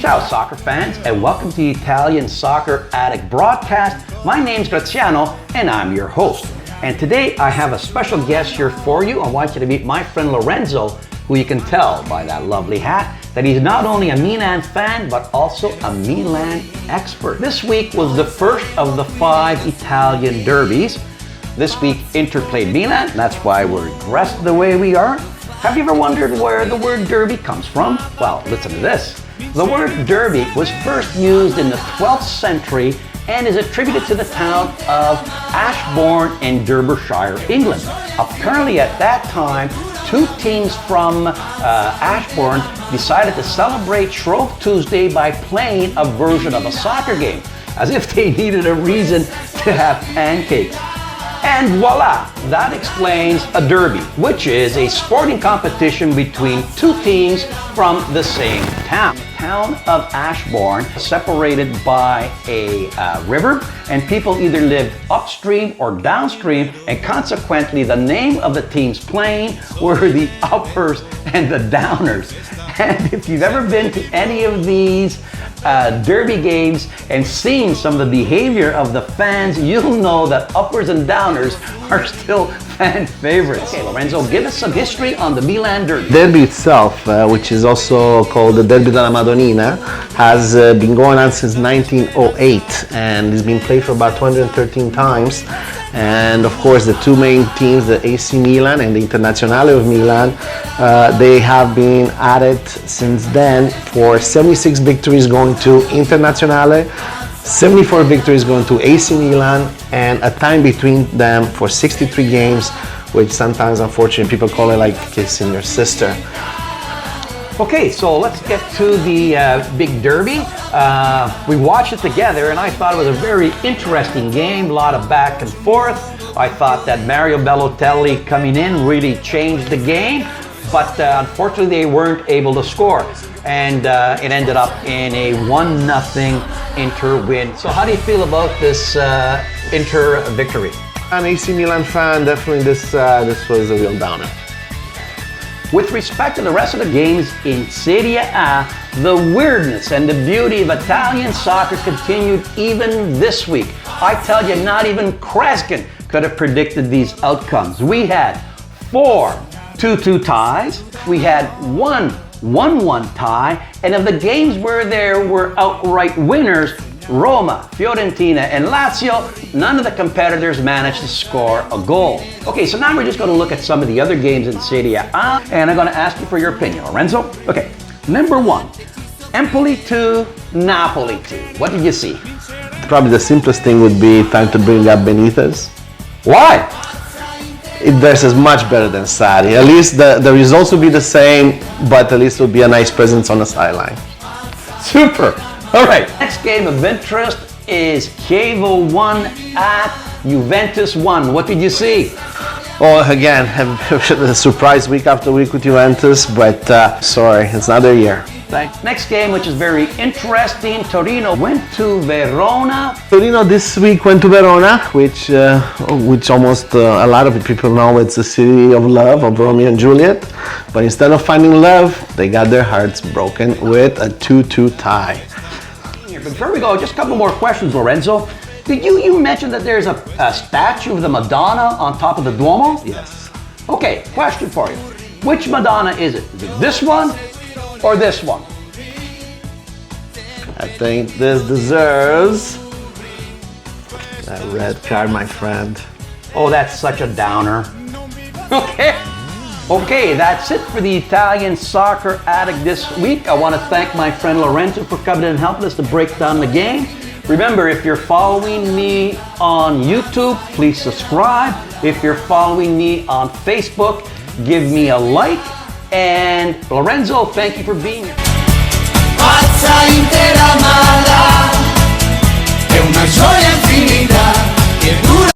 Ciao soccer fans, and welcome to the Italian Soccer Addict broadcast. My name's Graziano and I'm your host. And today I have a special guest here for you. I want you to meet my friend Lorenzo, who you can tell by that lovely hat that he's not only a Milan fan but also a Milan expert. This week was the first of the 5 Italian derbies. This week Inter played Milan, that's why we're dressed the way we are. Have you ever wondered where the word derby comes from? Well, listen to this. The word derby was first used in the 12th century and is attributed to the town of Ashbourne in Derbyshire, England. Apparently at that time, 2 teams from Ashbourne decided to celebrate Shrove Tuesday by playing a version of a soccer game, as if they needed a reason to have pancakes. And voila, that explains a derby, which is a sporting competition between 2 teams from the same town. The town of Ashbourne, separated by a river, and people either lived upstream or downstream, and consequently the name of the teams playing were the uppers and the downers. And if you've ever been to any of these derby games and seen some of the behavior of the fans, you'll know that uppers and downers are still fan favorites. Okay, Lorenzo, give us some history on the Milan derby. Derby itself, which is also called the Derby della Madonnina, has been going on since 1908 and has been played for about 213 times. And of course, the 2 main teams, the AC Milan and the Internazionale of Milan, they have been at it since then for 76 victories going to Internazionale, 74 victories going to AC Milan, and a time between them for 63 games, which sometimes, unfortunately, people call it like kissing your sister. Okay, so let's get to the big derby. We watched it together and I thought it was a very interesting game, a lot of back and forth. I thought that Mario Balotelli coming in really changed the game, but unfortunately they weren't able to score. And it ended up in a 1-0 Inter win. So how do you feel about this Inter victory? An AC Milan fan, definitely this was a real downer. With respect to the rest of the games in Serie A, the weirdness and the beauty of Italian soccer continued even this week. I tell you, not even Kreskin could have predicted these outcomes. We had 4 2-2 ties, we had 1 1-1 tie, and of the games where there were outright winners, Roma, Fiorentina, and Lazio, none of the competitors managed to score a goal. Okay, so now we're just going to look at some of the other games in Serie A, and I'm going to ask you for your opinion, Lorenzo. Okay, number 1, Empoli 2, Napoli 2. What did you see? Probably the simplest thing would be time to bring up Benitez. Why? This is much better than Sarri. At least the results will be the same, but at least it will be a nice presence on the sideline. Super. All right. Next game of interest is Chievo 1 at Juventus 1. What did you see? Oh, again, a surprise week after week with Juventus, but sorry, it's not their year. Next game, which is very interesting, Torino went to Verona. Torino this week went to Verona, which almost a lot of people know it's the city of love, of Romeo and Juliet. But instead of finding love, they got their hearts broken with a 2-2 tie. Before we go, just a couple more questions, Lorenzo. Did you mention that there's a statue of the Madonna on top of the Duomo? Yes. Okay, question for you. Which Madonna is it? Is it this one or this one? I think this deserves that red card, my friend. Oh, that's such a downer. Okay, that's it for the Italian Soccer Addict this week. I want to thank my friend Lorenzo for coming in and helping us to break down the game. Remember, if you're following me on YouTube, please subscribe. If you're following me on Facebook, give me a like. And Lorenzo, thank you for being here. Pazza intera mala, è una gioia infinita che dura.